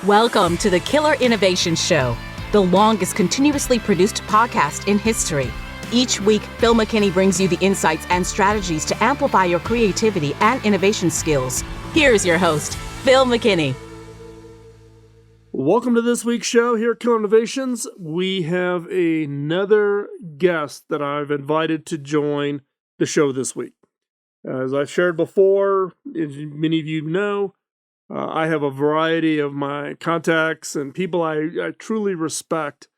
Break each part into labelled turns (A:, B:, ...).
A: Welcome to the Killer Innovation Show, the longest continuously produced podcast in history. Each week, Phil McKinney brings you the insights and strategies to amplify your creativity and innovation skills. Here's your host, Phil McKinney.
B: Welcome to this week's show here at Killer Innovations. We have another guest that I've invited to join the show this week. As I've shared before, as many of you know, I have a variety of my contacts and people I truly respect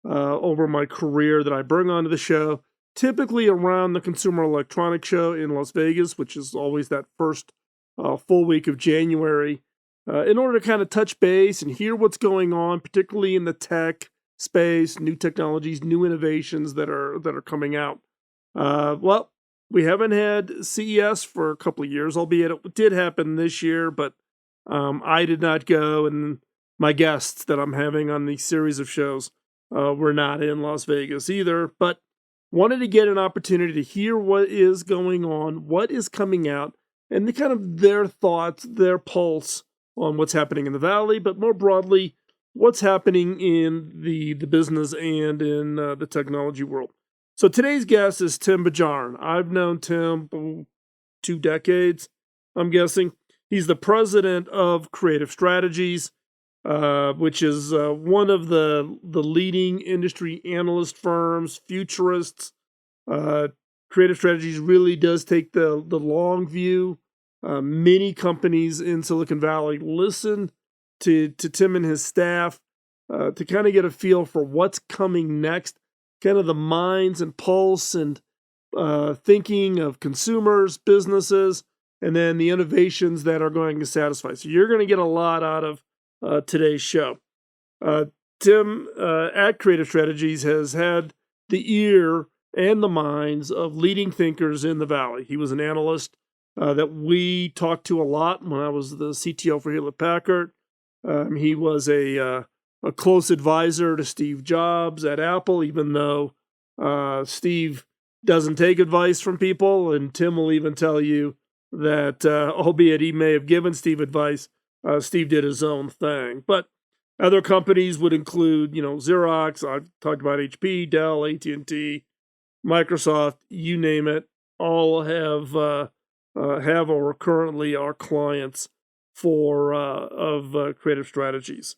B: over my career that I bring onto the show, typically around the Consumer Electronics Show in Las Vegas, which is always that first full week of January, in order to kind of touch base and hear what's going on, particularly in the tech space, new technologies, new innovations that are coming out. Well, we haven't had CES for a couple of years, albeit it did happen this year, but I did not go, and my guests that I'm having on these series of shows were not in Las Vegas either, but wanted to get an opportunity to hear what is going on, what is coming out, and the kind of their thoughts, their pulse on what's happening in the Valley, but more broadly, what's happening in the business and in the technology world. So today's guest is Tim Bajarin. I've known Tim for 2 decades, I'm guessing. He's the president of Creative Strategies, which is one of the leading industry analyst firms, futurists. Creative Strategies really does take the long view. Many companies in Silicon Valley listen to Tim and his staff to kind of get a feel for what's coming next, kind of the minds and pulse and thinking of consumers, businesses, and then the innovations that are going to satisfy. So you're going to get a lot out of today's show. Tim at Creative Strategies has had the ear and the minds of leading thinkers in the Valley. He was an analyst that we talked to a lot when I was the CTO for Hewlett Packard. He was a close advisor to Steve Jobs at Apple, even though Steve doesn't take advice from people, and Tim will even tell you that, albeit he may have given Steve advice, Steve did his own thing. But other companies would include, Xerox. I've talked about HP, Dell, AT&T, Microsoft, you name it. All have or currently are clients of Creative Strategies.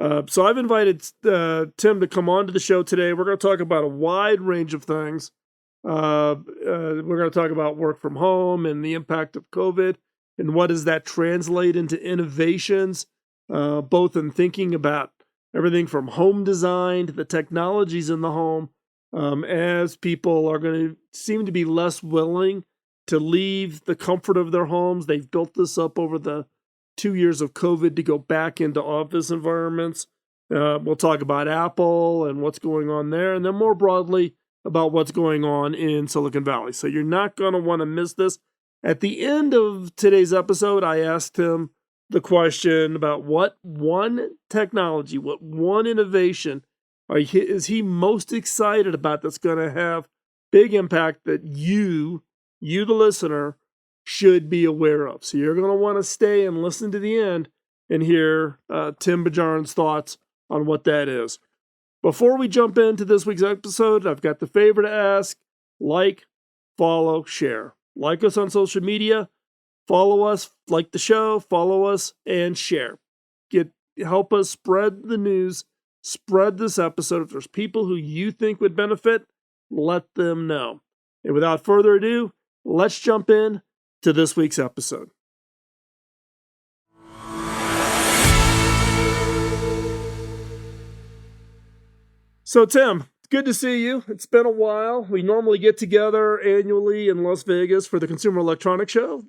B: So I've invited Tim to come on to the show today. We're going to talk about a wide range of things. We're going to talk about work from home and the impact of COVID and what does that translate into innovations, both in thinking about everything from home design to the technologies in the home, as people are going to seem to be less willing to leave the comfort of their homes. They've built this up over the 2 years of COVID to go back into office environments. We'll talk about Apple and what's going on there, and then more broadly about what's going on in Silicon Valley. So you're not going to want to miss this. At the end of today's episode, I asked him the question about what one technology, what one innovation is he most excited about that's going to have big impact that you, the listener, should be aware of. So you're going to want to stay and listen to the end and hear Tim Bajarin's thoughts on what that is. Before we jump into this week's episode, I've got the favor to ask: like, follow, share. Like us on social media, follow us, like the show, follow us, and share. Help us spread the news, spread this episode. If there's people who you think would benefit, let them know. And without further ado, let's jump in to this week's episode. So, Tim, it's good to see you. It's been a while. We normally get together annually in Las Vegas for the Consumer Electronics Show.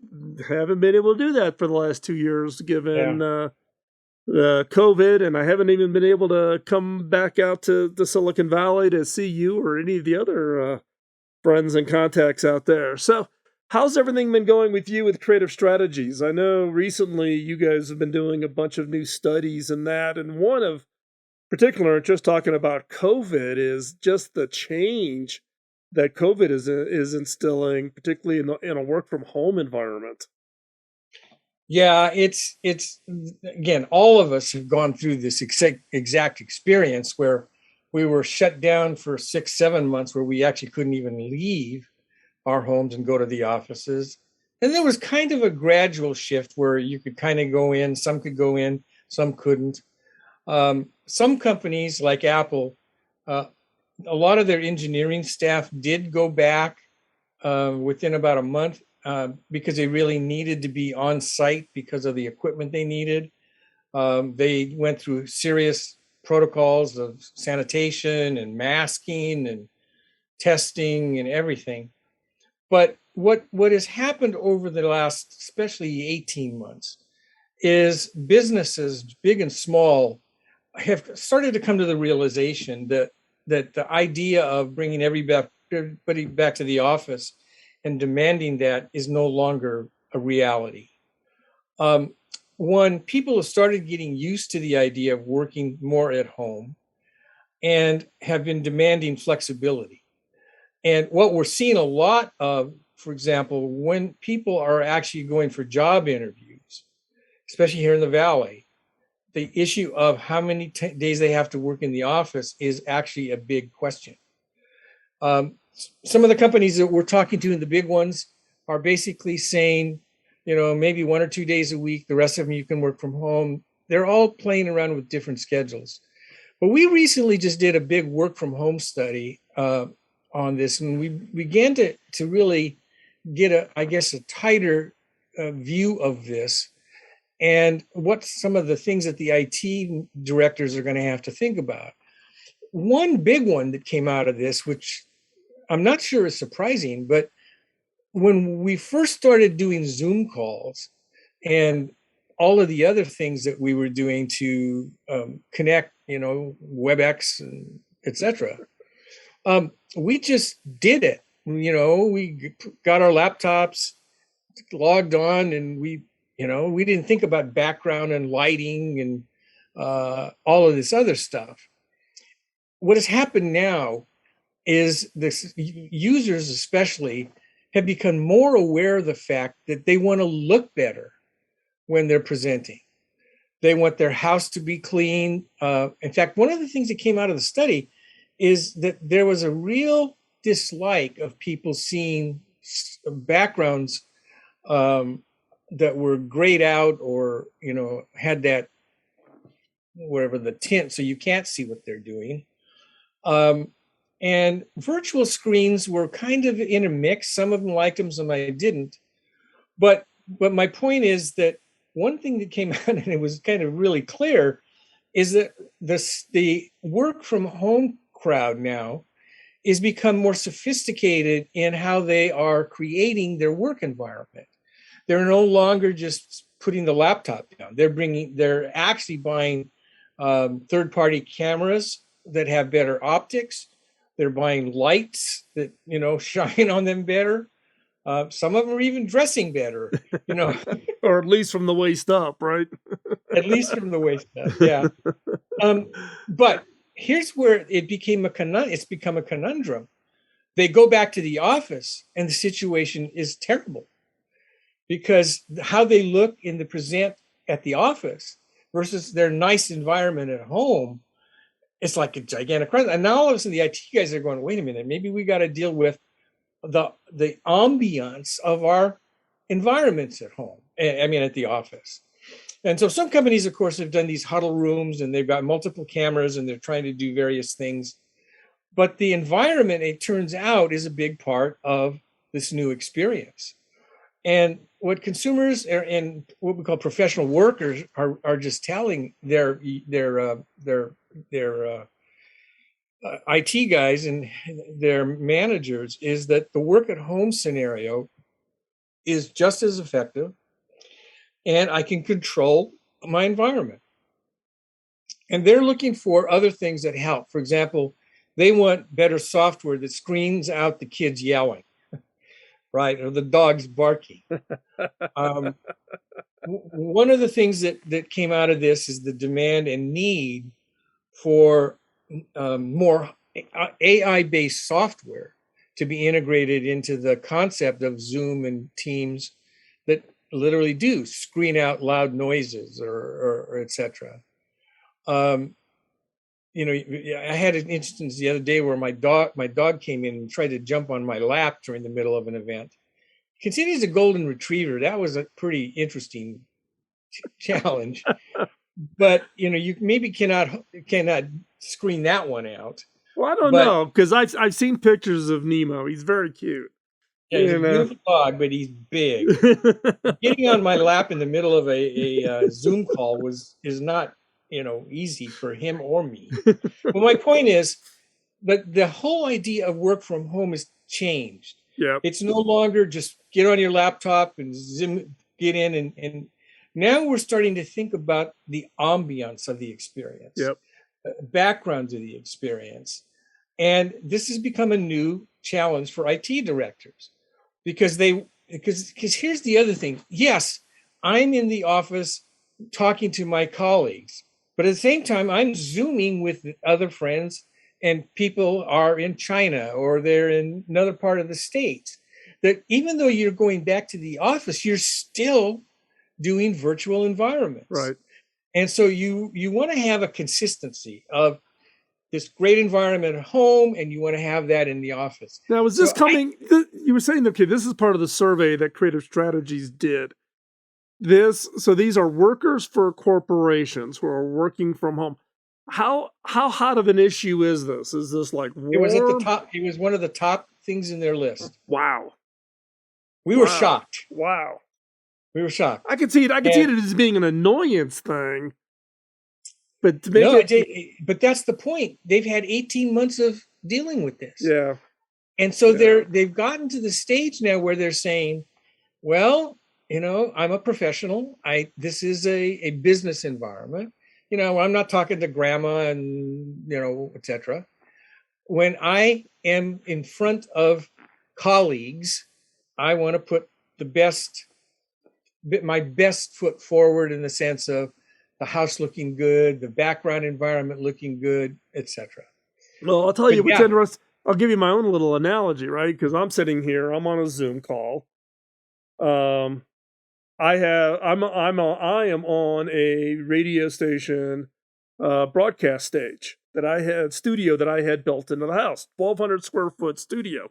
B: Haven't been able to do that for the last 2 years, given the COVID, and I haven't even been able to come back out to Silicon Valley to see you or any of the other friends and contacts out there. So, how's everything been going with you with Creative Strategies? I know recently you guys have been doing a bunch of new studies and that, and one of particular, just talking about COVID, is just the change that COVID is instilling, particularly in a work from home environment.
C: Yeah, it's again, all of us have gone through this exact experience where we were shut down for 6, 7 months, where we actually couldn't even leave our homes and go to the offices. And there was kind of a gradual shift where you could kind of go in, some could go in, some couldn't. Some companies like Apple, uh, a lot of their engineering staff did go back within about a month because they really needed to be on site because of the equipment they needed. They went through serious protocols of sanitation and masking and testing and everything. But what has happened over the last, especially 18 months, is businesses, big and small, have started to come to the realization that the idea of bringing everybody back to the office and demanding that is no longer a reality. One, people have started getting used to the idea of working more at home and have been demanding flexibility. And what we're seeing a lot of, for example, when people are actually going for job interviews, especially here in the Valley, the issue of how many days they have to work in the office is actually a big question. Some of the companies that we're talking to, the big ones, are basically saying, maybe 1 or 2 days a week, the rest of them you can work from home. They're all playing around with different schedules. But we recently just did a big work from home study on this, and we began to really get a tighter view of this and what some of the things that the IT directors are going to have to think about. One big one that came out of this, which I'm not sure is surprising, but when we first started doing Zoom calls and all of the other things that we were doing to connect, WebEx and etc., we just did it. We got our laptops, logged on, and we didn't think about background and lighting and all of this other stuff. What has happened now is this users especially have become more aware of the fact that they want to look better when they're presenting. They want their house to be clean. In fact, one of the things that came out of the study is that there was a real dislike of people seeing backgrounds that were grayed out or, had that, whatever the tint, so you can't see what they're doing. And virtual screens were kind of in a mix. Some of them liked them, some I didn't. But my point is that one thing that came out, and it was kind of really clear, is that the work from home crowd now is become more sophisticated in how they are creating their work environment. They're no longer just putting the laptop down. They're actually buying third-party cameras that have better optics. They're buying lights that, shine on them better. Some of them are even dressing better,
B: or at least from the waist up, right?
C: At least from the waist up, yeah. But here's where it's become a conundrum. They go back to the office and the situation is terrible because how they look in the present at the office versus their nice environment at home, it's like a gigantic crisis. And now all of a sudden the IT guys are going, wait a minute, maybe we got to deal with the ambiance of our environments at home. At the office. And so some companies, of course, have done these huddle rooms and they've got multiple cameras and they're trying to do various things. But the environment, it turns out, is a big part of this new experience. And what consumers and what we call professional workers are just telling their IT guys and their managers is that the work at home scenario is just as effective, and I can control my environment. And they're looking for other things that help. For example, they want better software that screens out the kids yelling, right? Or the dogs barking. One of the things that came out of this is the demand and need for more AI-based software to be integrated into the concept of Zoom and Teams that literally do screen out loud noises or etc. I had an instance the other day where my dog came in and tried to jump on my lap during the middle of an event. Considering he's a golden retriever, that was a pretty interesting challenge. But you maybe cannot screen that one out.
B: Well, I don't know, because I've seen pictures of Nemo. He's very cute.
C: Yeah, he's a beautiful dog, but he's big. Getting on my lap in the middle of a Zoom call is not easy for him or me. But my point is that the whole idea of work from home has changed.
B: Yeah,
C: it's no longer just get on your laptop and get in, and now we're starting to think about the ambiance of the experience, backgrounds of the experience, and this has become a new challenge for IT directors because here's the other thing. Yes, I'm in the office talking to my colleagues, but at the same time, I'm Zooming with other friends, and people are in China or they're in another part of the States. That even though you're going back to the office, you're still doing virtual environments.
B: Right.
C: And so you want to have a consistency of this great environment at home, and you want to have that in the office.
B: Now, was this you were saying, okay, this is part of the survey that Creative Strategies did. So these are workers for corporations who are working from home. How hot of an issue is this? Is this like warm?
C: It was at the top. It was one of the top things in their list.
B: Wow.
C: We were shocked.
B: Wow.
C: We were shocked.
B: I could see it as being an annoyance thing. But to make
C: but that's the point. They've had 18 months of dealing with this.
B: Yeah.
C: And so they've gotten to the stage now where they're saying, well, I'm a professional. This is a business environment. I'm not talking to grandma and, etc. When I am in front of colleagues, I want to put my best foot forward in the sense of the house looking good, the background environment looking good, etc.
B: Well, I'll tell you what's interesting. I'll give you my own little analogy, right? Because I'm sitting here, I'm on a Zoom call. I am on a radio station broadcast stage studio that I had built into the house, 1,200 square foot studio.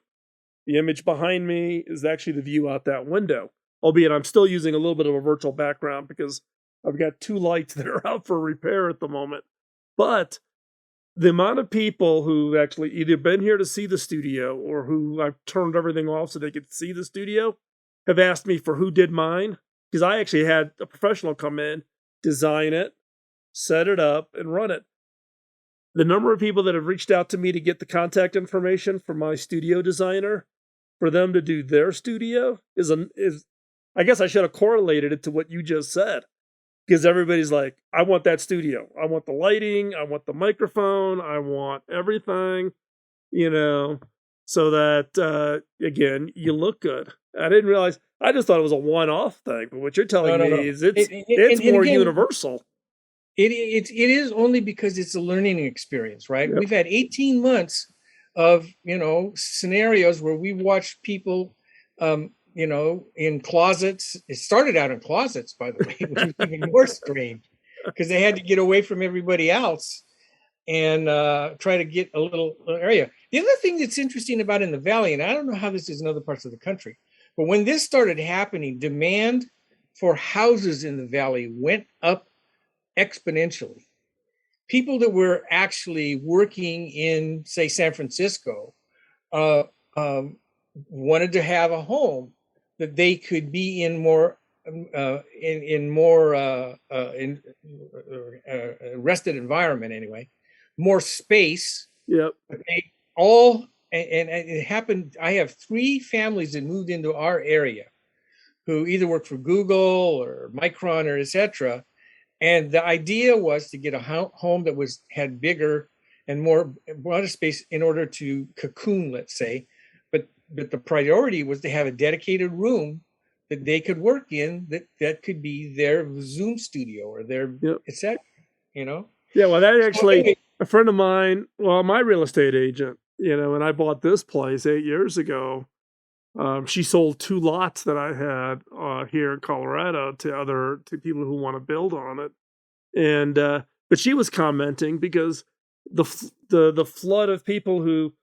B: The image behind me is actually the view out that window, albeit I'm still using a little bit of a virtual background because I've got 2 lights that are out for repair at the moment. But the amount of people who actually either been here to see the studio or who I've turned everything off so they could see the studio have asked me for who did mine. Because I actually had a professional come in, design it, set it up, and run it. The number of people that have reached out to me to get the contact information for my studio designer, for them to do their studio, is I guess I should have correlated it to what you just said. Because everybody's like, I want that studio. I want the lighting. I want the microphone. I want everything, so that, again, you look good. I didn't realize... I just thought it was a one-off thing, but what you're telling me is it's more universal.
C: It is only because it's a learning experience, right? Yep. We've had 18 months of scenarios where we watched people, in closets. It started out in closets, by the way, which is even more strange because they had to get away from everybody else and try to get a little area. The other thing that's interesting about in the Valley, and I don't know how this is in other parts of the country, but when this started happening, demand for houses in the Valley went up exponentially. People that were actually working in, say, San Francisco, wanted to have a home that they could be in more rested environment anyway, more space.
B: Yep.
C: They all. And it happened. I have 3 families that moved into our area who either worked for Google or Micron or etc. And the idea was to get a home that had bigger and more space in order to cocoon, let's say. But the priority was to have a dedicated room that they could work in that could be their Zoom studio or their etc.
B: Yeah, well, that actually a friend of mine, my real estate agent. And I bought this place 8 years ago. She sold 2 lots that I had here in Colorado to people who want to build on it. And but she was commenting because the flood of people who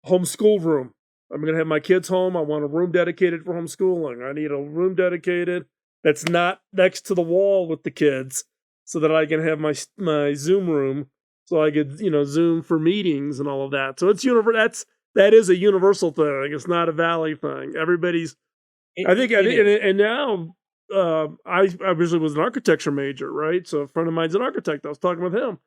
B: homeschool room. I'm going to have my kids home. I want a room dedicated for homeschooling. I need a room dedicated that's not next to the wall with the kids, so that I can have my Zoom room, so I could Zoom for meetings and all of that. So it's that is a universal thing. It's not a valley thing. Everybody's. I think, and now I originally was an architecture major, right? So a friend of mine's an architect. I was talking with him,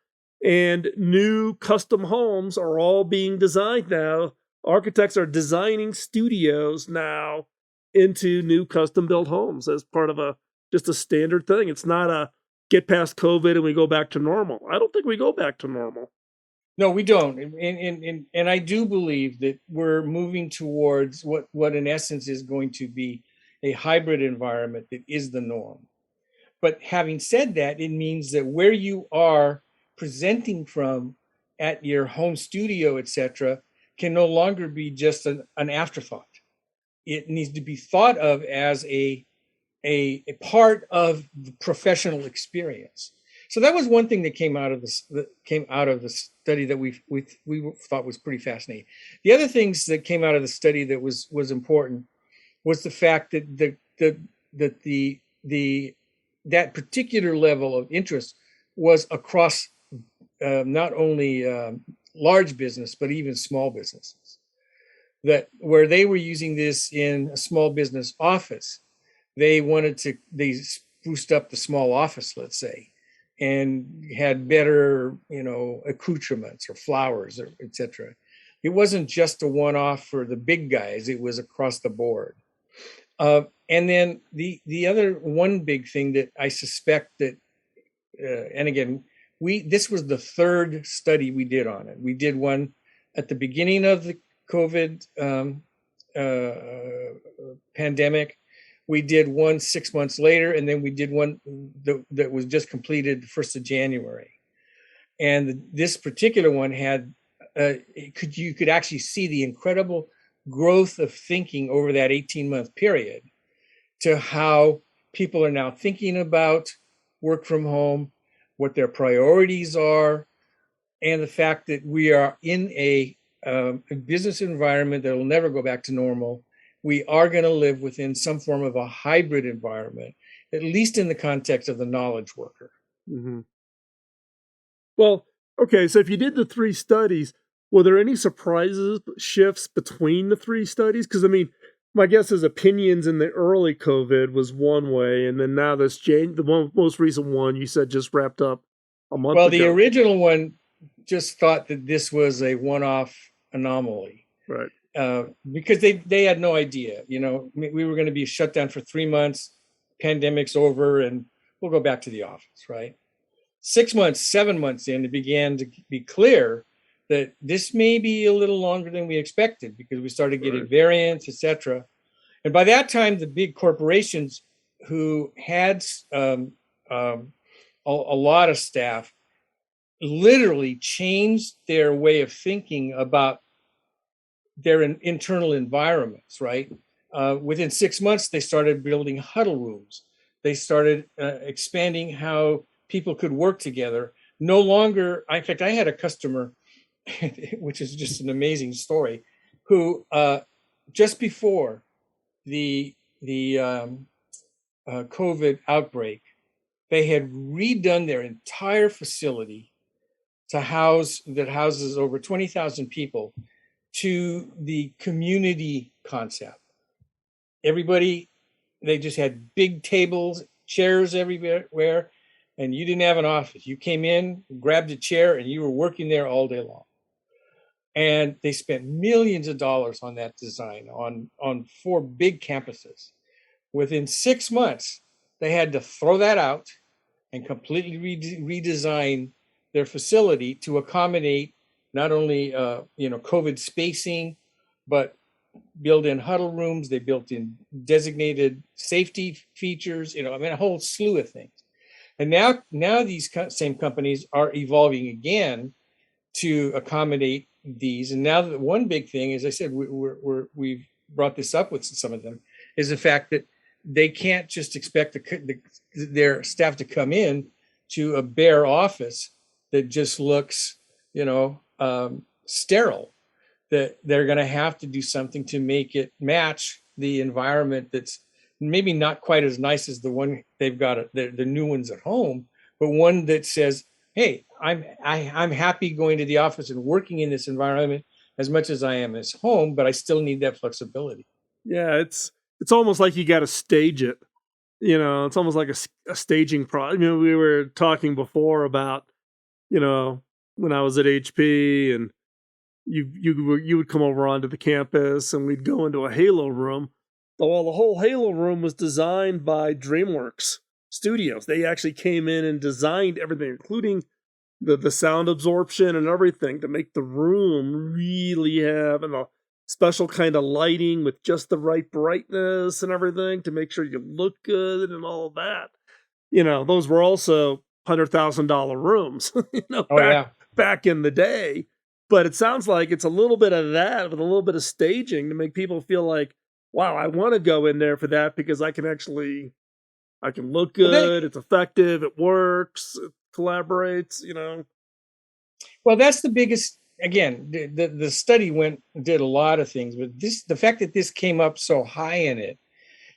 B: and new custom homes are all being designed now. Architects are designing studios now into new custom built homes as part of just a standard thing. It's not a get past COVID and we go back to normal. I don't think we go back to normal.
C: No, we don't. And I do believe that we're moving towards what in essence is going to be a hybrid environment that is the norm. But having said that, it means that where you are presenting from at your home studio, etc., can no longer be just an afterthought. It needs to be thought of as a part of the professional experience. So that was one thing that came out of the study that we thought was pretty fascinating. The other things that came out of the study that was important was the fact that that particular level of interest was across not only large business but even small businesses. That where they were using this in a small business office, they spruced up the small office, let's say, and had better, accoutrements or flowers, or etc. It wasn't just a one-off for the big guys; it was across the board. And then the other one big thing that I suspect that, and again, this was the third study we did on it. We did one at the beginning of the COVID pandemic. We did one 6 months later, and then we did one that was just completed the 1st of January. And this particular one had, you could actually see the incredible growth of thinking over that 18-month period to how people are now thinking about work from home, what their priorities are, and the fact that we are in a business environment that will never go back to normal. We are going to live within some form of a hybrid environment, at least in the context of the knowledge worker.
B: Mm-hmm. Well, okay, so if you did the 3 studies, were there any surprises, shifts between the 3 studies? Because, I mean, my guess is opinions in the early COVID was one way, and then now the most recent one you said just wrapped up a month ago.
C: Well, the original one just thought that this was a one-off anomaly.
B: Right.
C: Because they had no idea, we were going to be shut down for 3 months, pandemic's over, and we'll go back to the office, right? 6 months, 7 months in, it began to be clear that this may be a little longer than we expected because we started getting variants, etc. And by that time, the big corporations who had a lot of staff literally changed their way of thinking about their internal environments, right? Within 6 months, they started building huddle rooms. They started expanding how people could work together. No longer, in fact, I had a customer, which is just an amazing story, who just before the COVID outbreak, they had redone their entire facility that houses over 20,000 people to the community concept. Everybody, they just had big tables, chairs everywhere, and you didn't have an office. You came in, grabbed a chair, and you were working there all day long. And they spent millions of dollars on that design on 4 big campuses. Within 6 months, they had to throw that out and completely redesign their facility to accommodate not only COVID spacing, but built in huddle rooms. They built in designated safety features, a whole slew of things. And now these same companies are evolving again to accommodate these. And now the one big thing, as I said, we've brought this up with some of them, is the fact that they can't just expect their staff to come in to a bare office that just looks, sterile. That they're going to have to do something to make it match the environment that's maybe not quite as nice as the one they've got, the new ones at home, but one that says, hey, I'm happy going to the office and working in this environment as much as I am at home, but I still need that flexibility.
B: Yeah, it's almost like you got to stage it. It's almost like a staging process. We were talking before about, when I was at HP and you would come over onto the campus and we'd go into a Halo room. Well, the whole Halo room was designed by DreamWorks Studios. They actually came in and designed everything, including the sound absorption and everything, to make the room really have a special kind of lighting with just the right brightness and everything to make sure you look good and all of that. Those were also $100,000 rooms, back in the day. But it sounds like it's a little bit of that with a little bit of staging to make people feel like, wow, I want to go in there for that because I can look good, it's effective, it works, it collaborates,
C: Well, that's the biggest, again, the study did a lot of things, but the fact that this came up so high in it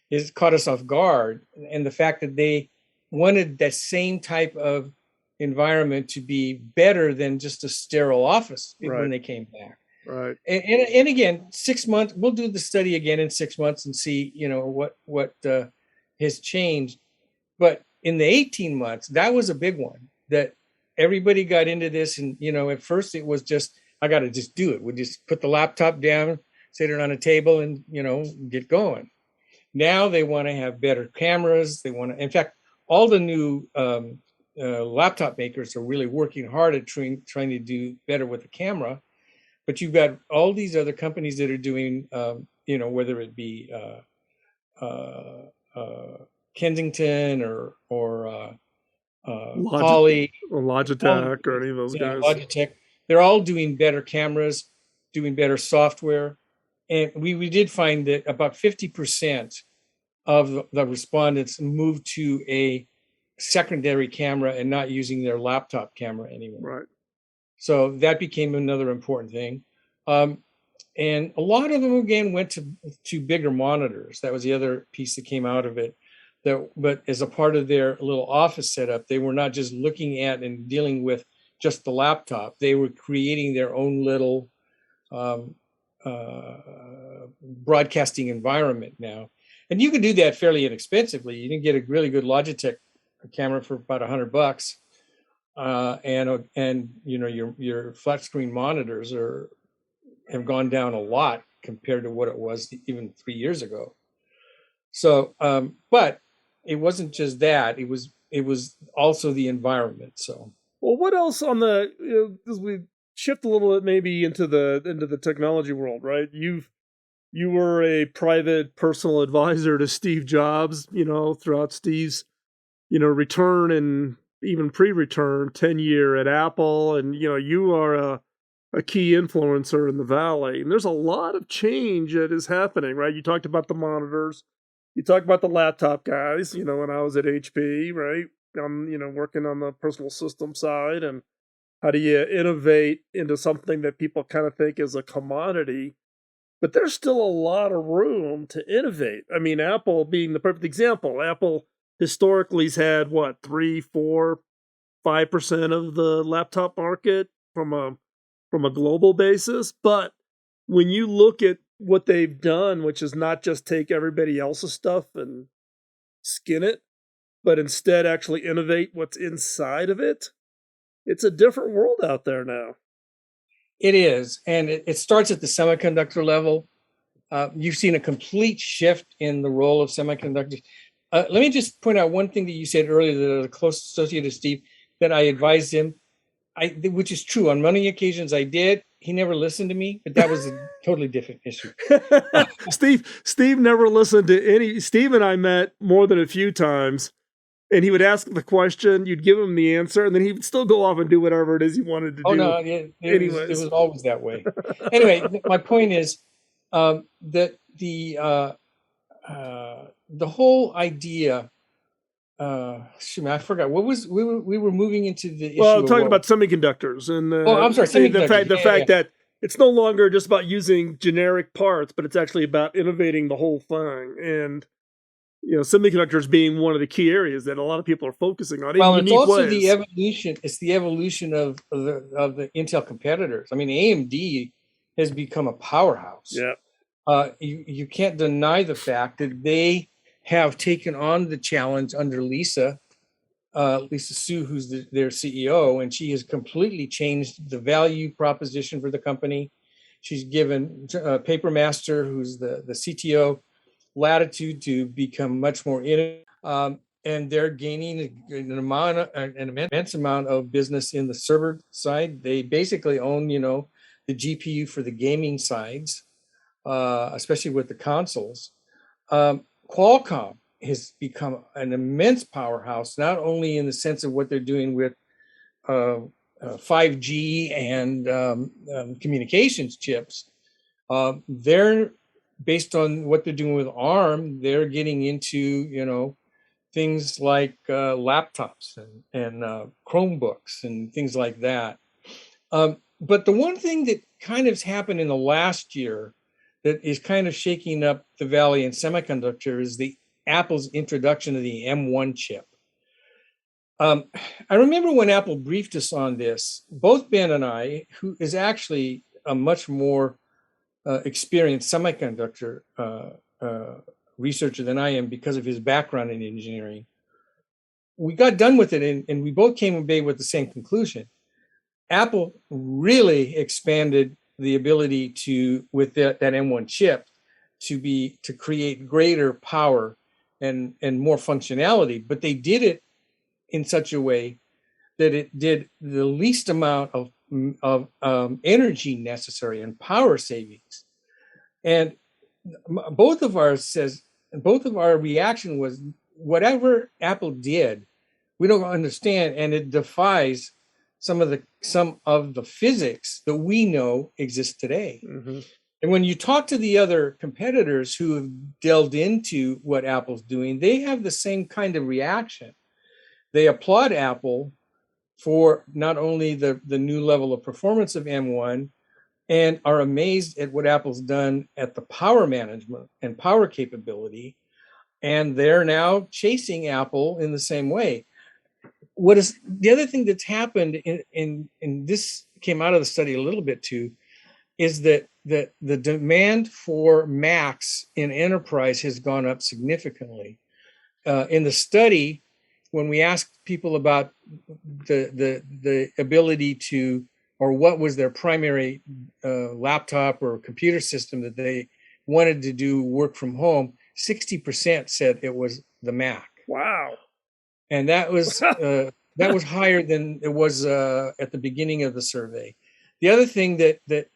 C: is caught us off guard. And the fact that they wanted that same type of environment to be better than just a sterile office when they came back.
B: Right.
C: And again, 6 months, we'll do the study again in 6 months and see, what has changed. But in the 18 months, that was a big one that everybody got into this. And, at first it was just, I got to just do it. We just put the laptop down, sit it on a table and, get going. Now they want to have better cameras. In fact, all the new laptop makers are really working hard at trying to do better with the camera. But you've got all these other companies that are doing, whether it be Kensington or Poly,
B: or Logitech, or any of those guys.
C: Logitech, they're all doing better cameras, doing better software. And we did find that about 50% of the respondents moved to a secondary camera and not using their laptop camera anymore.
B: Right.
C: So that became another important thing. And a lot of them, again, went to bigger monitors. That was the other piece that came out of it. But as a part of their little office setup, they were not just looking at and dealing with just the laptop. They were creating their own little broadcasting environment now. And you can do that fairly inexpensively. You can get a really good Logitech camera for about $100. And your flat screen monitors have gone down a lot compared to what it was even 3 years ago. So, but it wasn't just that; it was also the environment. So,
B: well, what else on as we shift a little bit maybe into the technology world, right? You were a private personal advisor to Steve Jobs, throughout Steve's return and even pre-return tenure at Apple, and you are a key influencer in the Valley, and there's a lot of change that is happening, right? You talked about the monitors, you talked about the laptop guys, when I was at HP, right? I'm working on the personal system side, and how do you innovate into something that people kind of think is a commodity, but there's still a lot of room to innovate. I mean, Apple being the perfect example. Apple historically has had 3, 4, 5% of the laptop market from a global basis. But when you look at what they've done, which is not just take everybody else's stuff and skin it, but instead actually innovate what's inside of it, it's a different world out there now.
C: It is. And it starts at the semiconductor level. You've seen a complete shift in the role of semiconductors. Let me just point out one thing that you said earlier that a close associate of Steve, that I advised him, which is true. On many occasions I did. He never listened to me, but that was a totally different issue.
B: Steve never listened to any. Steve and I met more than a few times, and he would ask the question, you'd give him the answer, and then he would still go off and do whatever it is he wanted to do.
C: Oh, no, it was always that way. Anyway, my point is that whole idea. I forgot what was we were moving into the issue.
B: Well, talking about semiconductors and
C: I'm sorry, semiconductors.
B: The fact that it's no longer just about using generic parts, but it's actually about innovating the whole thing. And semiconductors being one of the key areas that a lot of people are focusing on in
C: Well,
B: unique
C: it's also
B: ways.
C: the evolution. It's the evolution of the Intel competitors. I mean, AMD has become a powerhouse.
B: Yeah.
C: You can't deny the fact that they have taken on the challenge under Lisa Su, who's their CEO, and she has completely changed the value proposition for the company. She's given Papermaster, who's the CTO, latitude to become much more innovative. And they're gaining an immense amount of business in the server side. They basically own, the GPU for the gaming sides, especially with the consoles. Qualcomm has become an immense powerhouse, not only in the sense of what they're doing with 5G and communications chips. They're based on what they're doing with ARM. They're getting into, things like laptops and Chromebooks and things like that. But the one thing that kind of happened in the last year that is kind of shaking up the valley in semiconductor is the Apple's introduction of the M1 chip. I remember when Apple briefed us on this, both Ben and I, who is actually a much more experienced semiconductor researcher than I am because of his background in engineering, we got done with it and we both came away with the same conclusion. Apple really expanded the ability with that M1 chip to create greater power and more functionality, but they did it in such a way that it did the least amount of energy necessary and power savings. And both of our reaction was, whatever Apple did, we don't understand, and it defies some of the physics that we know exist today. Mm-hmm. And when you talk to the other competitors who have delved into what Apple's doing, they have the same kind of reaction. They applaud Apple for not only the new level of performance of M1, and are amazed at what Apple's done at the power management and power capability. And they're now chasing Apple in the same way. What is the other thing that's happened in this came out of the study a little bit too, is that the demand for Macs in enterprise has gone up significantly. In the study, when we asked people about the ability to, or what was their primary laptop or computer system that they wanted to do work from home, 60% said it was the Mac.
B: Wow.
C: And that was higher than it was at the beginning of the survey. The other thing that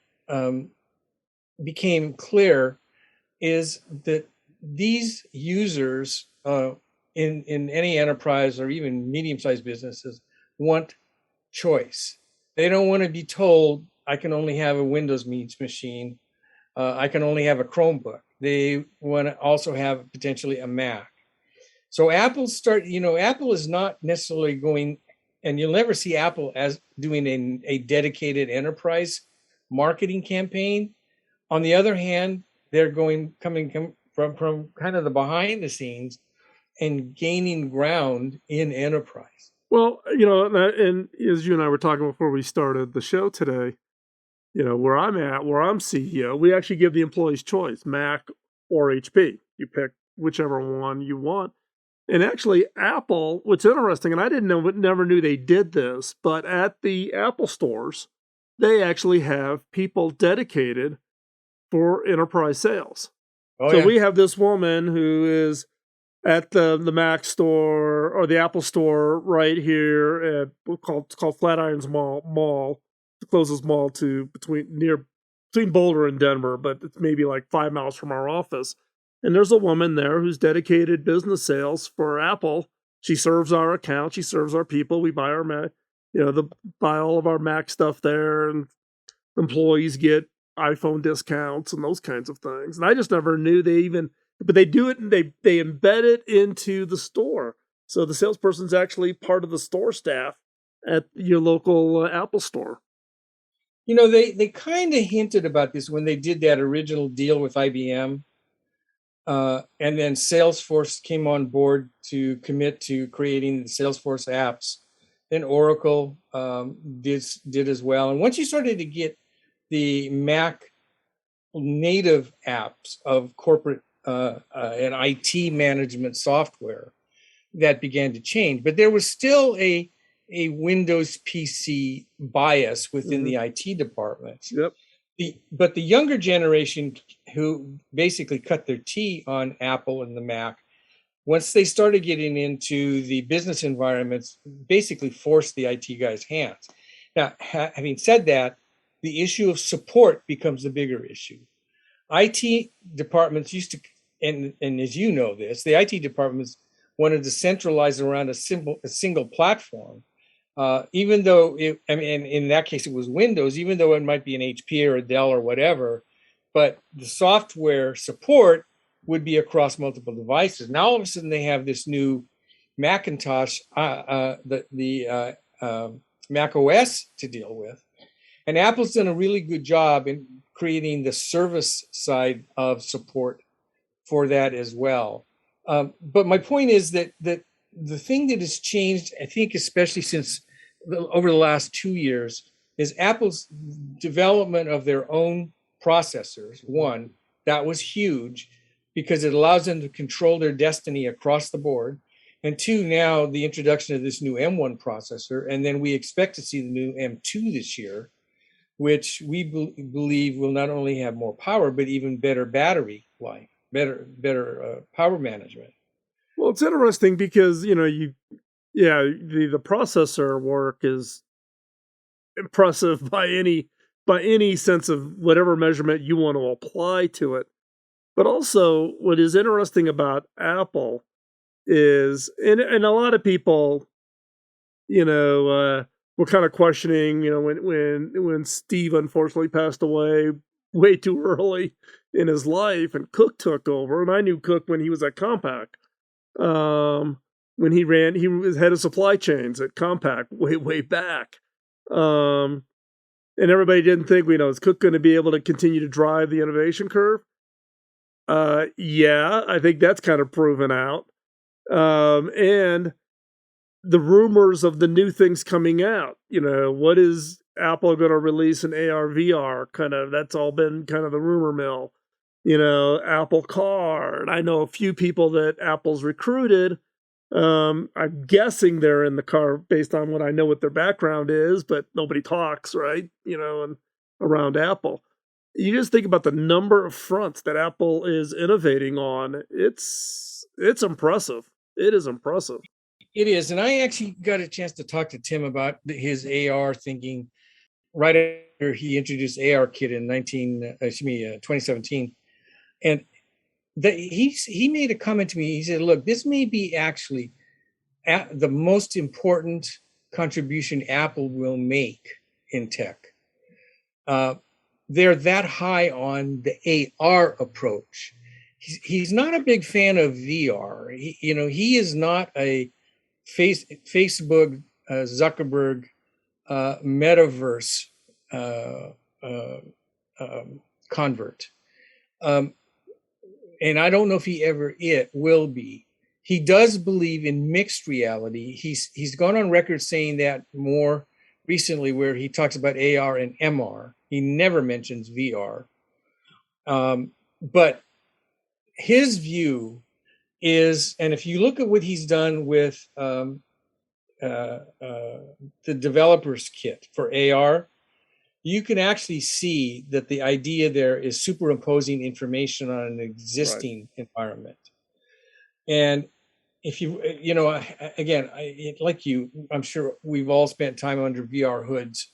C: became clear is that these users in any enterprise or even medium-sized businesses want choice. They don't want to be told, I can only have a Windows machine. I can only have a Chromebook. They want to also have potentially a Mac. So Apple is not necessarily going, and you'll never see Apple as doing a dedicated enterprise marketing campaign. On the other hand, they're coming from kind of the behind the scenes and gaining ground in enterprise.
B: Well, and as you and I were talking before we started the show today, where I'm CEO, we actually give the employees choice, Mac or HP. You pick whichever one you want. And actually, Apple, what's interesting, and I never knew they did this, but at the Apple stores, they actually have people dedicated for enterprise sales. So we have this woman who is at the Mac store or the Apple store right here at called Flatirons Mall, the closest mall between Boulder and Denver, but it's maybe like 5 miles from our office. And there's a woman there who's dedicated business sales for Apple. She serves our account. She serves our people. We buy our Mac, buy all of our Mac stuff there, and employees get iPhone discounts and those kinds of things. And I just never knew but they do it and they embed it into the store. So the salesperson's actually part of the store staff at your local Apple store.
C: They kind of hinted about this when they did that original deal with IBM. And then Salesforce came on board to commit to creating the Salesforce apps. Then Oracle did as well. And once you started to get the Mac native apps of corporate and IT management software, that began to change. But there was still a Windows PC bias within the IT department.
B: Yep.
C: But the younger generation who basically cut their teeth on Apple and the Mac, once they started getting into the business environments, basically forced the IT guys' hands. Now, having said that, the issue of support becomes the bigger issue. IT departments used to, and as you know this, the IT departments wanted to centralize around a single platform. Even though, in that case, it was Windows, even though it might be an HP or a Dell or whatever, but the software support would be across multiple devices. Now, all of a sudden, they have this new Macintosh, the Mac OS to deal with. And Apple's done a really good job in creating the service side of support for that as well. But my point is that the thing that has changed, I think, especially since over the last 2 years, is Apple's development of their own processors. One, that was huge because it allows them to control their destiny across the board. And two, now the introduction of this new M1 processor, and then we expect to see the new M2 this year, which we believe will not only have more power, but even better battery life, better power management.
B: Well, it's interesting because, the processor work is impressive by any sense of whatever measurement you want to apply to it. But also what is interesting about Apple is, and a lot of people, were kind of questioning, when Steve unfortunately passed away way too early in his life and Cook took over. And I knew Cook when he was at Compaq. When he was head of supply chains at Compaq way back. And everybody didn't think, is Cook going to be able to continue to drive the innovation curve? Yeah, I think that's kind of proven out. And the rumors of the new things coming out, what is Apple going to release in AR, VR? That's all been kind of the rumor mill. Apple Car. And I know a few people that Apple's recruited. I'm guessing they're in the car based on what I know what their background is, but nobody talks, right? And around Apple. You just think about the number of fronts that Apple is innovating on. It's impressive. It is impressive.
C: It is. And I actually got a chance to talk to Tim about his AR thinking right after he introduced ARKit in 2017. And he made a comment to me. He said, look, this may be actually the most important contribution Apple will make in tech. They're that high on the AR approach. He's not a big fan of VR. He is not a Facebook, Zuckerberg, metaverse convert. And I don't know if he ever will be. He does believe in mixed reality. He's gone on record saying that more recently, where he talks about AR and MR. He never mentions VR. But his view is, and if you look at what he's done with the developer's kit for AR, you can actually see that the idea there is superimposing information on an existing environment. And if again, like you, I'm sure we've all spent time under VR hoods.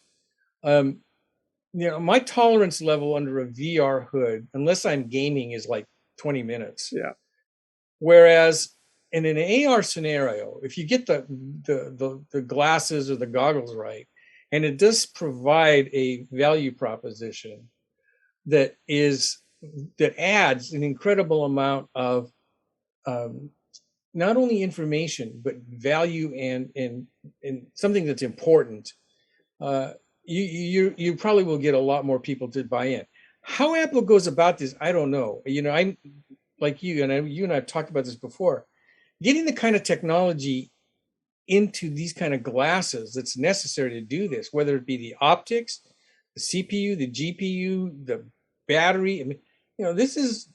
C: My tolerance level under a VR hood, unless I'm gaming, is like 20 minutes.
B: Yeah.
C: Whereas in an AR scenario, if you get the glasses or the goggles right, and it does provide a value proposition, that adds an incredible amount of not only information but value and something that's important. You probably will get a lot more people to buy in. How Apple goes about this, I don't know. I'm like you and I have talked about this before. Getting the kind of technology into these kind of glasses that's necessary to do this, whether it be the optics, the CPU, the GPU, the battery. I mean, this is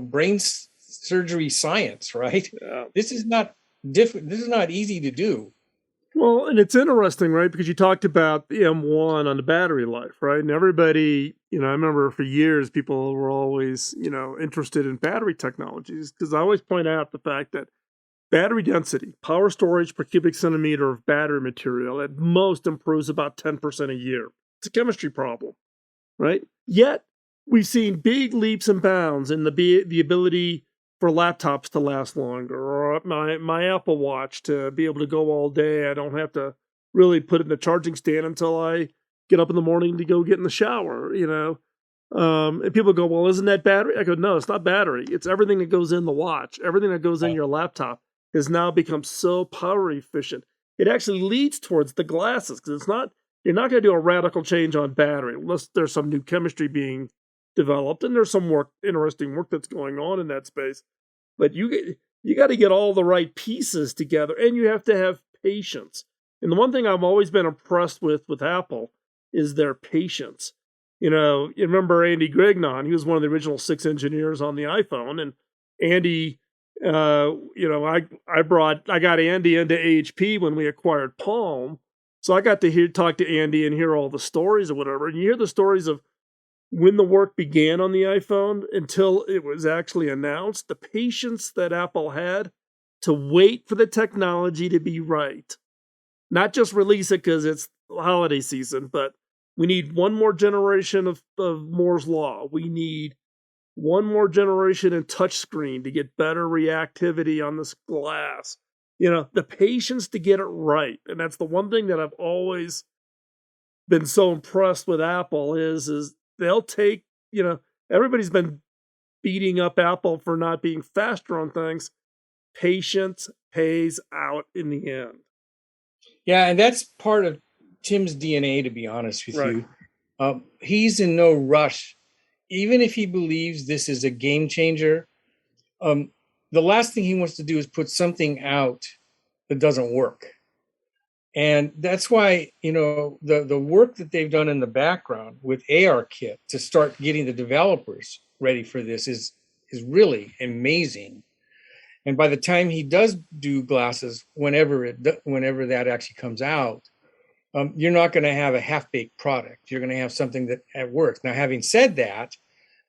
C: brain surgery science, right?
B: Yeah.
C: This is not different. This is not easy to do.
B: Well, and it's interesting, right? Because you talked about the M1 on the battery life, right? And everybody, I remember for years people were always, interested in battery technologies, because I always point out the fact that battery density, power storage per cubic centimeter of battery material, at most improves about 10% a year. It's a chemistry problem, right? Yet we've seen big leaps and bounds in the ability for laptops to last longer, or my Apple Watch to be able to go all day. I don't have to really put it in the charging stand until I get up in the morning to go get in the shower, And people go, well, isn't that battery? I go, no, it's not battery. It's everything that goes in the watch. Everything that goes in your laptop has now become so power efficient. It actually leads towards the glasses, because you're not going to do a radical change on battery unless there's some new chemistry being developed, and there's some interesting work that's going on in that space. But you got to get all the right pieces together, and you have to have patience. And the one thing I've always been impressed with Apple is their patience. You remember Andy Grignon? He was one of the original 6 engineers on the iPhone, and Andy, I got Andy into AHP when we acquired Palm, so I got to talk to Andy and hear all the stories or whatever. And you hear the stories of when the work began on the iPhone until it was actually announced, the patience that Apple had to wait for the technology to be right. Not just release it because it's holiday season, but we need one more generation of Moore's Law. We need one more generation in touchscreen to get better reactivity on this glass. The patience to get it right. And that's the one thing that I've always been so impressed with Apple is they'll take, everybody's been beating up Apple for not being faster on things. Patience pays out in the end.
C: Yeah, and that's part of Tim's DNA, to be honest with
B: Right.
C: you. He's in no rush. Even if he believes this is a game changer, the last thing he wants to do is put something out that doesn't work. And that's why, the work that they've done in the background with ARKit to start getting the developers ready for this is really amazing. And by the time he does do glasses, whenever that actually comes out, you're not going to have a half-baked product. You're going to have something that works. Now, having said that,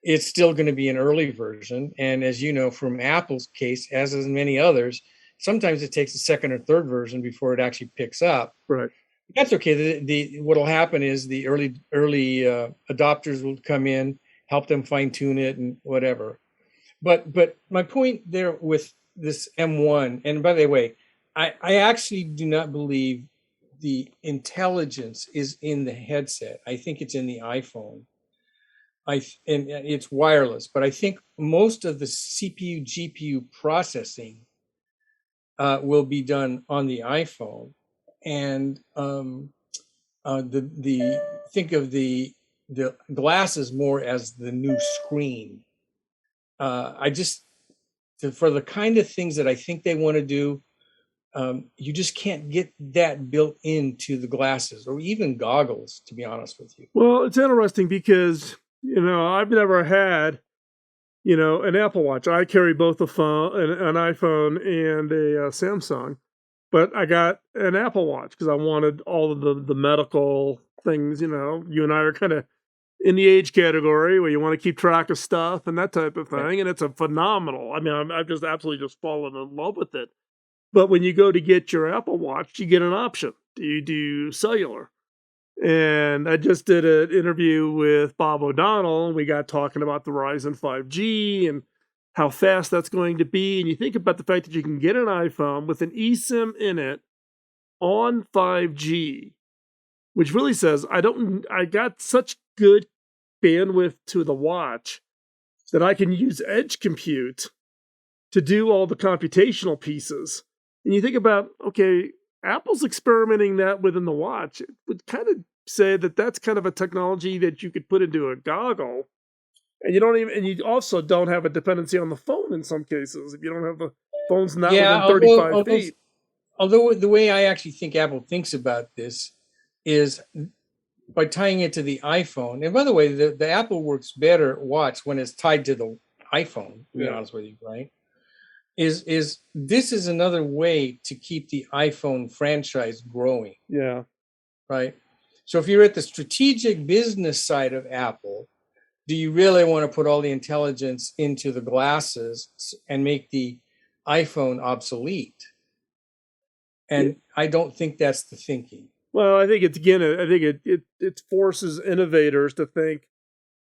C: it's still going to be an early version. And as you know, from Apple's case, as in many others, sometimes it takes a second or third version before it actually picks up.
B: Right.
C: That's okay. What'll happen is the early adopters will come in, help them fine tune it and whatever. But my point there with this M1, and by the way, I actually do not believe the intelligence is in the headset. I think it's in the iPhone. And it's wireless, but I think most of the CPU GPU processing will be done on the iPhone, and think of the glasses more as the new screen. For the kind of things that I think they want to do, you just can't get that built into the glasses or even goggles, to be honest with you.
B: Well, it's interesting because I've never had an Apple Watch. I carry both an iPhone and a Samsung, but I got an Apple Watch because I wanted all of the medical things. You and I are kind of in the age category where you want to keep track of stuff and that type of thing. And it's a phenomenal. I mean, I've just absolutely just fallen in love with it. But when you go to get your Apple Watch, you get an option. Do you do cellular? And I just did an interview with Bob O'Donnell, and we got talking about the rise in 5G and how fast that's going to be. And you think about the fact that you can get an iPhone with an eSIM in it on 5G, which really says, I got such good bandwidth to the watch that I can use edge compute to do all the computational pieces. And you think about, okay, Apple's experimenting that within the watch. It would kind of say that that's kind of a technology that you could put into a goggle. And you also don't have a dependency on the phone in some cases if you don't have the phone's not within 35 feet.
C: Although the way I actually think Apple thinks about this is by tying it to the iPhone. And by the way, the Apple works better watch when it's tied to the iPhone, to be honest with you, right? Is this is another way to keep the iPhone franchise growing.
B: Yeah.
C: Right. So if you're at the strategic business side of Apple, do you really want to put all the intelligence into the glasses and make the iPhone obsolete? And I don't think that's the thinking.
B: Well, I think it forces innovators to think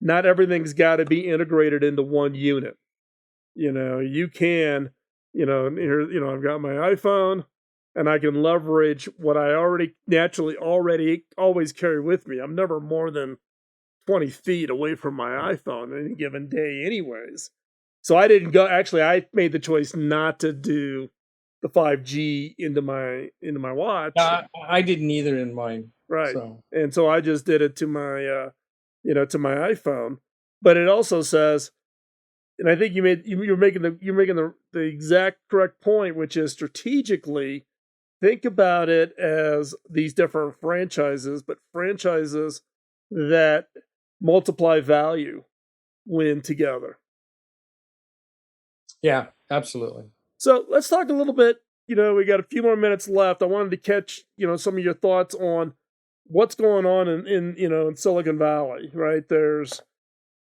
B: not everything's got to be integrated into one unit. You can, here, I've got my iPhone and I can leverage what I already always carry with me. I'm never more than 20 feet away from my iPhone any given day anyways. So I made the choice not to do the 5G into my watch.
C: I didn't either in mine.
B: Right. And so I just did it to my to my iPhone. But it also says, and I think you're making the exact correct point, which is strategically think about it as these different franchises, but franchises that multiply value when together.
C: Yeah, absolutely.
B: So let's talk a little bit. We got a few more minutes left. I wanted to catch, some of your thoughts on what's going on in Silicon Valley, right? There's,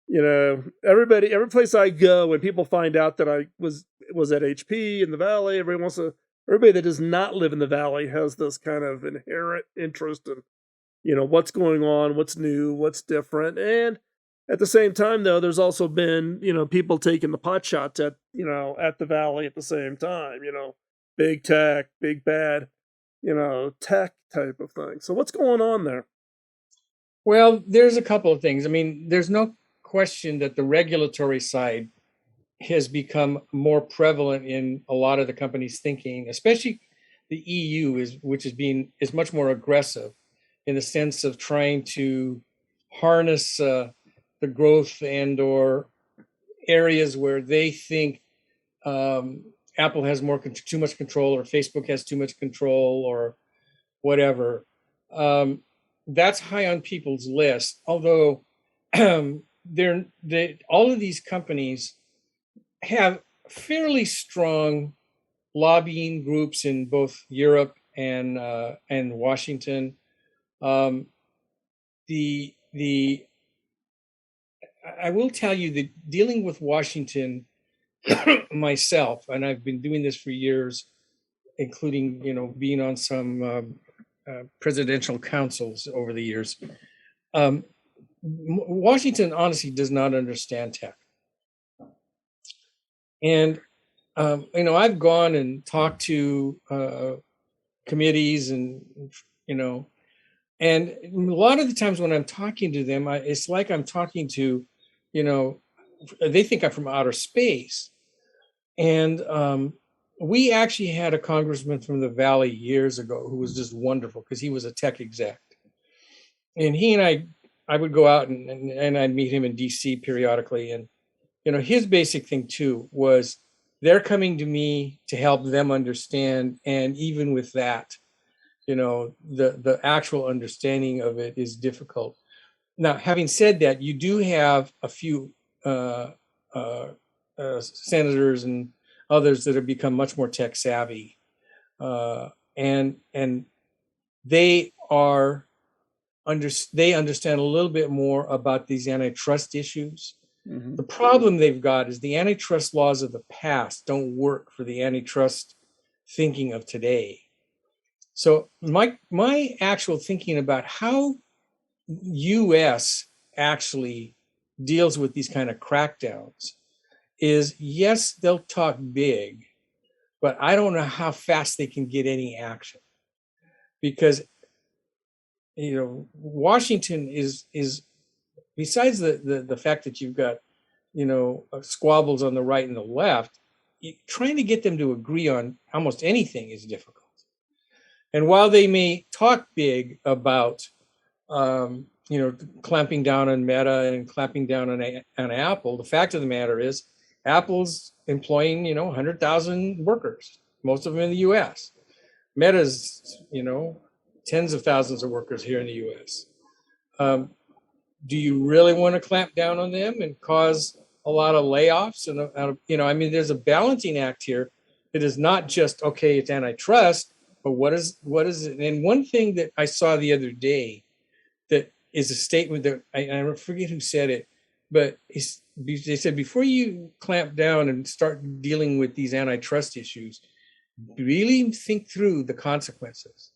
B: every place I go, when people find out that I was at HP in the Valley, everybody that does not live in the Valley has this kind of inherent interest in, what's going on, what's new, what's different. And at the same time, though, there's also been, people taking the pot shots at the Valley at the same time, big tech, big bad, tech type of thing. So what's going on there?
C: Well, there's a couple of things. I mean, there's no question that the regulatory side has become more prevalent in a lot of the companies' thinking, especially the EU is much more aggressive in the sense of trying to harness the growth and or areas where they think Apple has too much control, or Facebook has too much control, or whatever. That's high on people's list. Although all of these companies have fairly strong lobbying groups in both Europe and Washington. I will tell you that dealing with Washington myself, and I've been doing this for years, including being on some presidential councils over the years. Washington honestly does not understand tech, and I've gone and talked to committees, and and a lot of the times when I'm talking to them, it's like I'm talking to, they think I'm from outer space. And we actually had a congressman from the Valley years ago who was just wonderful because he was a tech exec. And he and I would go out and I'd meet him in DC periodically. And, his basic thing too was they're coming to me to help them understand. And even with that, the actual understanding of it is difficult. Now, having said that, you do have a few senators and others that have become much more tech savvy, and they understand a little bit more about these antitrust issues. Mm-hmm. The problem they've got is the antitrust laws of the past don't work for the antitrust thinking of today. So my actual thinking about how U.S. actually deals with these kind of crackdowns is, yes, they'll talk big, but I don't know how fast they can get any action, because Washington is besides the fact that you've got, squabbles on the right and the left, trying to get them to agree on almost anything is difficult. And while they may talk big about, clamping down on Meta and clamping down on Apple, the fact of the matter is Apple's employing, 100,000 workers, most of them in the U.S. Meta's, tens of thousands of workers here in the U.S. Do you really want to clamp down on them and cause a lot of layoffs? And, there's a balancing act here that is not just, okay, it's antitrust, but what is it? And one thing that I saw the other day that is a statement that I forget who said it, but they said, before you clamp down and start dealing with these antitrust issues, really think through the consequences,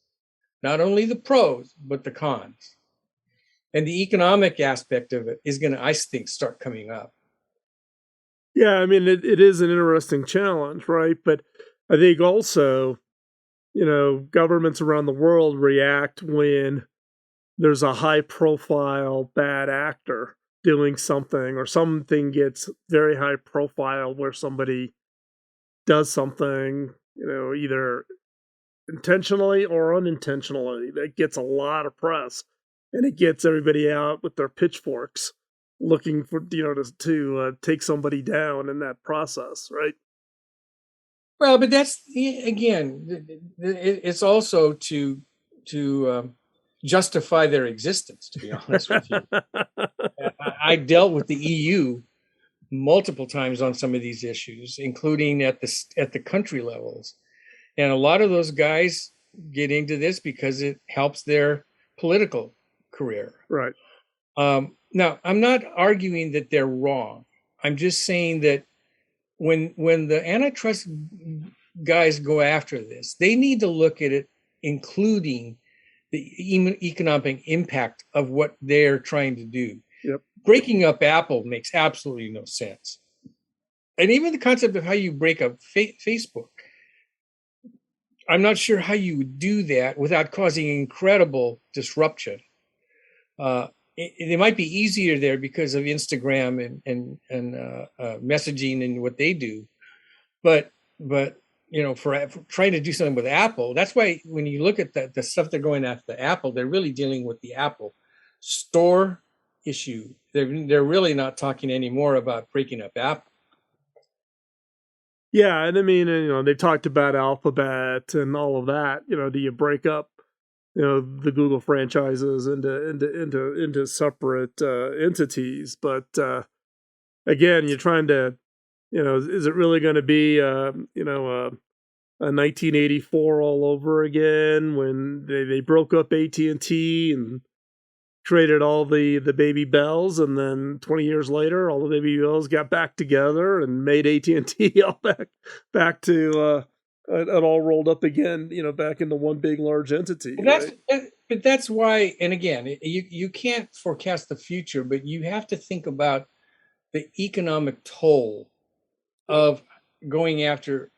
C: not only the pros, but the cons. And the economic aspect of it is going to, I think, start coming up.
B: Yeah, I mean, it is an interesting challenge, right? But I think also, governments around the world react when there's a high-profile bad actor doing something, or something gets very high profile where somebody does something, either intentionally or unintentionally, that gets a lot of press, and it gets everybody out with their pitchforks looking for, to take somebody down in that process, right?
C: Well, but that's, again, it's also to justify their existence, to be honest with you. I dealt with the EU multiple times on some of these issues, including at the country levels. And a lot of those guys get into this because it helps their political career.
B: Right.
C: Now, I'm not arguing that they're wrong. I'm just saying that when the antitrust guys go after this, they need to look at it, including the economic impact of what they're trying to do.
B: Yep.
C: Breaking up Apple makes absolutely no sense. And even the concept of how you break up Facebook, I'm not sure how you would do that without causing incredible disruption. It might be easier there because of Instagram and messaging and what they do, but for trying to do something with Apple, that's why when you look at the stuff they're going after Apple, they're really dealing with the Apple Store issue. They're really not talking anymore about breaking up Apple.
B: Yeah, and I mean, they talked about Alphabet and all of that. Do you break up, the Google franchises into separate entities? But again, you're trying to, is it really going to be, a 1984 all over again when they broke up AT&T and created all the baby bells, and then 20 years later, all the baby bells got back together and made AT&T all back to it all rolled up again, back into one big large entity.
C: But that's why, and again, you can't forecast the future, but you have to think about the economic toll of going after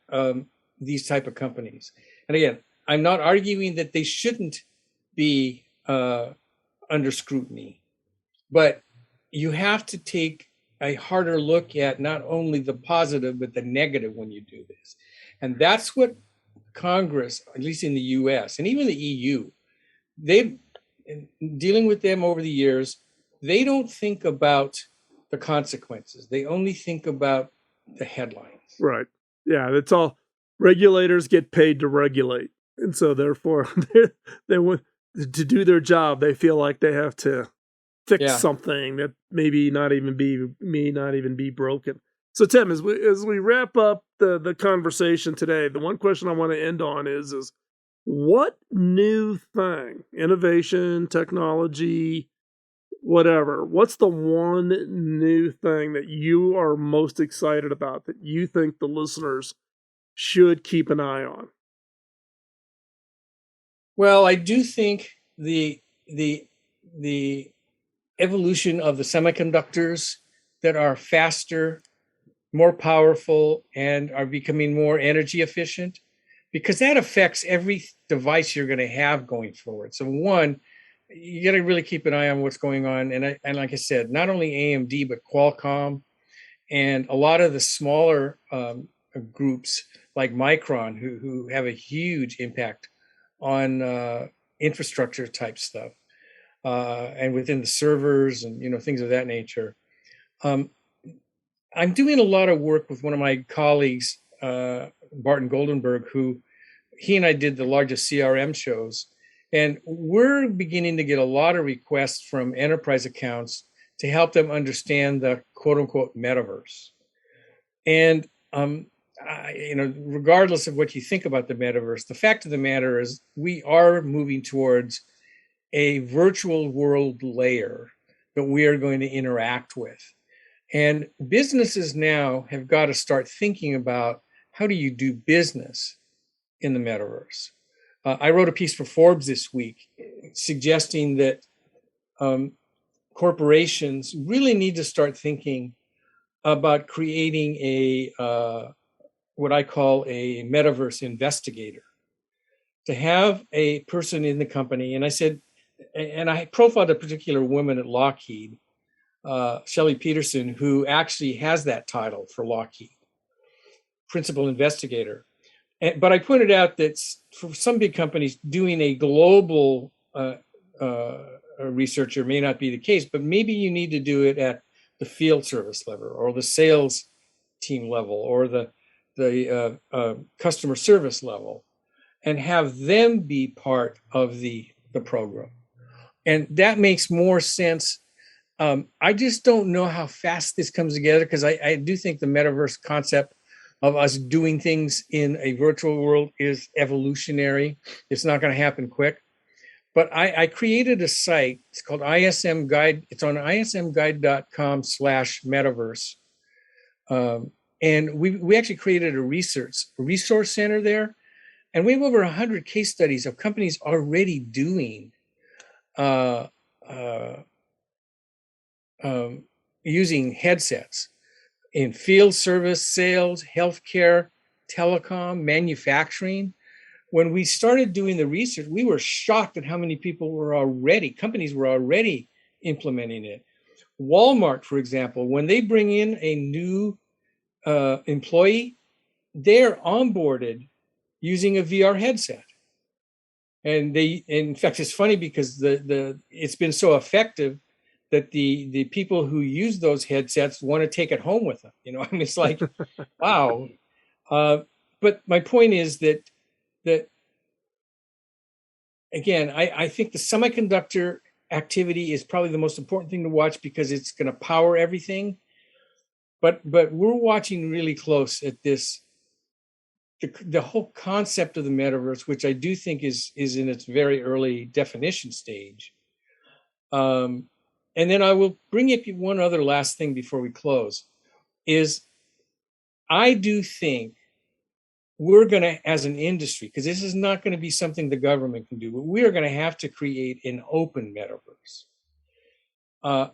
C: these type of companies. And again, I'm not arguing that they shouldn't be under scrutiny, but you have to take a harder look at not only the positive, but the negative when you do this. And that's what Congress, at least in the US and even the EU, they've dealing with them over the years, they don't think about the consequences. They only think about the headlines.
B: Right. Yeah, that's all. Regulators get paid to regulate. And so therefore they want to do their job. They feel like they have to fix something that may not even be broken. So Tim, as we wrap up the conversation today, the one question I want to end on is what new thing, innovation, technology, whatever, what's the one new thing that you are most excited about that you think the listeners should keep an eye on?
C: Well, I do think the evolution of the semiconductors that are faster, more powerful, and are becoming more energy efficient, because that affects every device you're going to have going forward. So one, you got to really keep an eye on what's going on. And like I said, not only AMD, but Qualcomm and a lot of the smaller groups like Micron, who have a huge impact on infrastructure type stuff, and within the servers and things of that nature. I'm doing a lot of work with one of my colleagues, Barton Goldenberg, who he and I did the largest CRM shows. And we're beginning to get a lot of requests from enterprise accounts to help them understand the quote unquote metaverse. And, regardless of what you think about the metaverse, the fact of the matter is we are moving towards a virtual world layer that we are going to interact with. And businesses now have got to start thinking about how do you do business in the metaverse. I wrote a piece for Forbes this week suggesting that corporations really need to start thinking about creating a what I call a metaverse investigator, to have a person in the company. And I said, and I profiled a particular woman at Lockheed, Shelley Peterson, who actually has that title for Lockheed, principal investigator. But I pointed out that for some big companies, doing a global researcher may not be the case, but maybe you need to do it at the field service level or the sales team level or the customer service level, and have them be part of the program. And that makes more sense. I just don't know how fast this comes together, because I do think the metaverse concept of us doing things in a virtual world is evolutionary. It's not going to happen quick. But I created a site. It's called ISM Guide. It's on ismguide.com/metaverse. And we actually created a resource center there. And we have over 100 case studies of companies already doing using headsets in field service, sales, healthcare, telecom, manufacturing. When we started doing the research, we were shocked at how many companies were already implementing it. Walmart, for example, when they bring in a new employee, they're onboarded using a VR headset. And in fact, it's funny because it's been so effective that the people who use those headsets want to take it home with them. I mean, it's like, wow. But my point is that again, I think the semiconductor activity is probably the most important thing to watch, because it's going to power everything. But we're watching really close at this, the whole concept of the metaverse, which I do think is in its very early definition stage. And then I will bring up one other last thing before we close, is I do think we're going to, as an industry, because this is not going to be something the government can do, but we are going to have to create an open metaverse.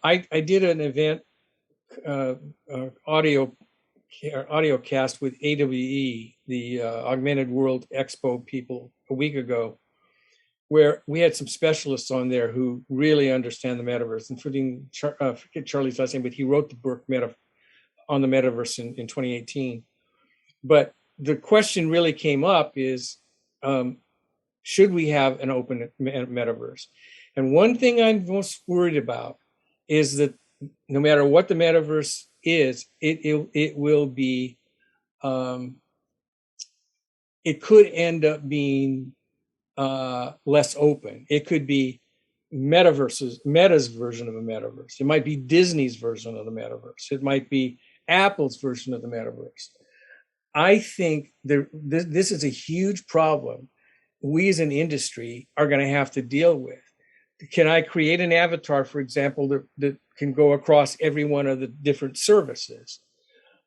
C: I did an event, audio cast with AWE, the Augmented World Expo people, a week ago, where we had some specialists on there who really understand the metaverse, including, I forget Charlie's last name, but he wrote the book on the metaverse in 2018. But the question really came up is, should we have an open metaverse? And one thing I'm most worried about is that no matter what the metaverse is, it will be, it could end up being less open. It could be Meta's version of a metaverse. It might be Disney's version of the metaverse. It might be Apple's version of the metaverse. I think this is a huge problem we as an industry are going to have to deal with. Can I create an avatar, for example, that can go across every one of the different services?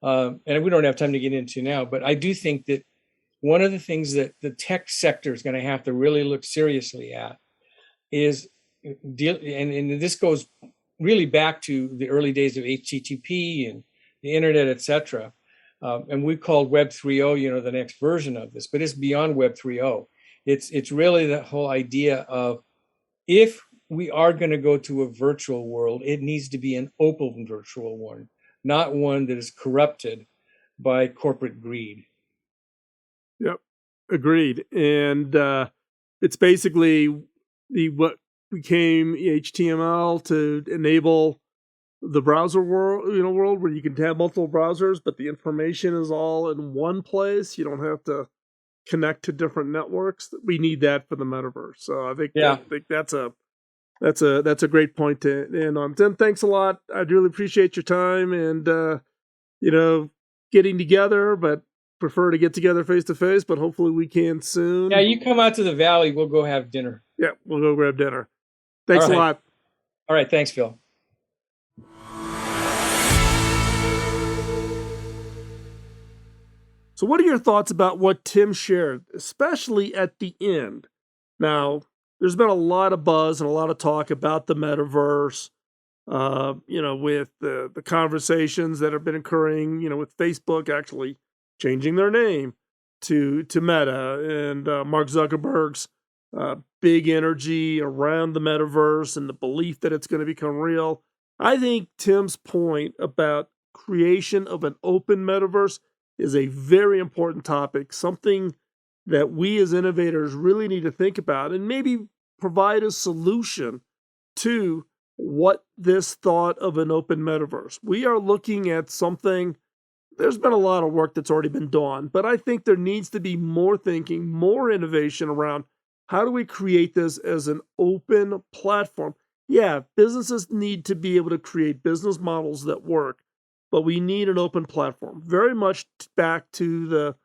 C: And we don't have time to get into now, but I do think that one of the things that the tech sector is going to have to really look seriously at is and this goes really back to the early days of HTTP and the internet, et cetera. And we called Web 3.0, the next version of this, but it's beyond Web 3.0. It's really the whole idea of, if we are going to go to a virtual world, it needs to be an open virtual one, not one that is corrupted by corporate greed.
B: Yep, agreed. And it's basically what became HTML to enable the browser world where you can have multiple browsers, but the information is all in one place. You don't have to connect to different networks. We need that for the metaverse. So I think that's a great point to end on. Tim, thanks a lot. I really appreciate your time and getting together, but prefer to get together face to face, but hopefully we can soon.
C: Yeah, you come out to the valley, we'll go have dinner.
B: Yeah, we'll go grab dinner. Thanks a lot.
C: All right, thanks, Phil.
B: So what are your thoughts about what Tim shared, especially at the end? Now, there's been a lot of buzz and a lot of talk about the metaverse, with the conversations that have been occurring, with Facebook actually changing their name to Meta and Mark Zuckerberg's big energy around the metaverse and the belief that it's going to become real. I think Tim's point about creation of an open metaverse is a very important topic, something that we as innovators really need to think about and maybe provide a solution to what this thought of an open metaverse. We are looking at something, there's been a lot of work that's already been done, but I think there needs to be more thinking, more innovation around how do we create this as an open platform. Yeah, businesses need to be able to create business models that work, but we need an open platform. Very much back to the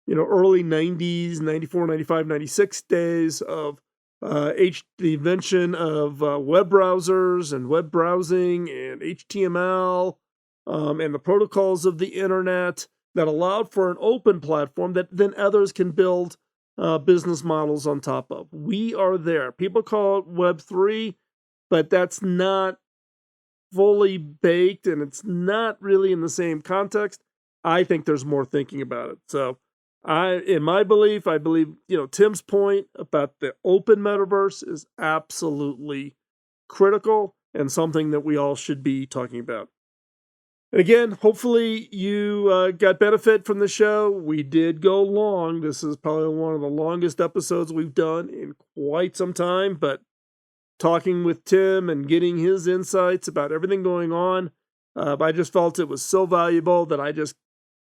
B: early 90s, 94, 95, 96 days of the invention of web browsers and web browsing and HTML and the protocols of the internet that allowed for an open platform that then others can build business models on top of. We are there. People call it Web3, but that's not fully baked and it's not really in the same context. I think there's more thinking about it. So in my belief, I believe, Tim's point about the open metaverse is absolutely critical and something that we all should be talking about. And again, hopefully you got benefit from the show. We did go long. This is probably one of the longest episodes we've done in quite some time, but talking with Tim and getting his insights about everything going on, I just felt it was so valuable that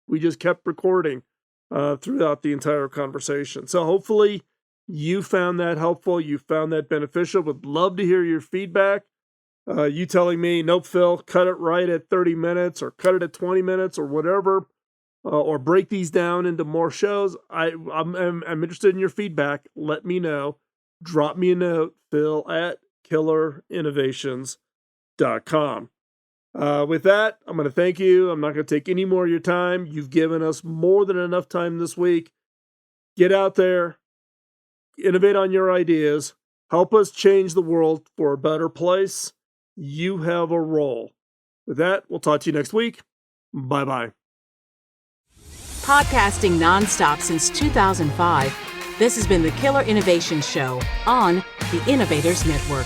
B: we just kept recording throughout the entire conversation. So hopefully you found that helpful. You found that beneficial. Would love to hear your feedback. You telling me, nope, Phil, cut it right at 30 minutes or cut it at 20 minutes or whatever, or break these down into more shows. I'm interested in your feedback. Let me know. Drop me a note, phil@killerinnovations.com. With that, I'm going to thank you. I'm not going to take any more of your time. You've given us more than enough time this week. Get out there, innovate on your ideas, help us change the world for a better place. You have a role. With that, we'll talk to you next week. Bye-bye.
A: Podcasting nonstop since 2005, this has been the Killer Innovation Show on the Innovators Network.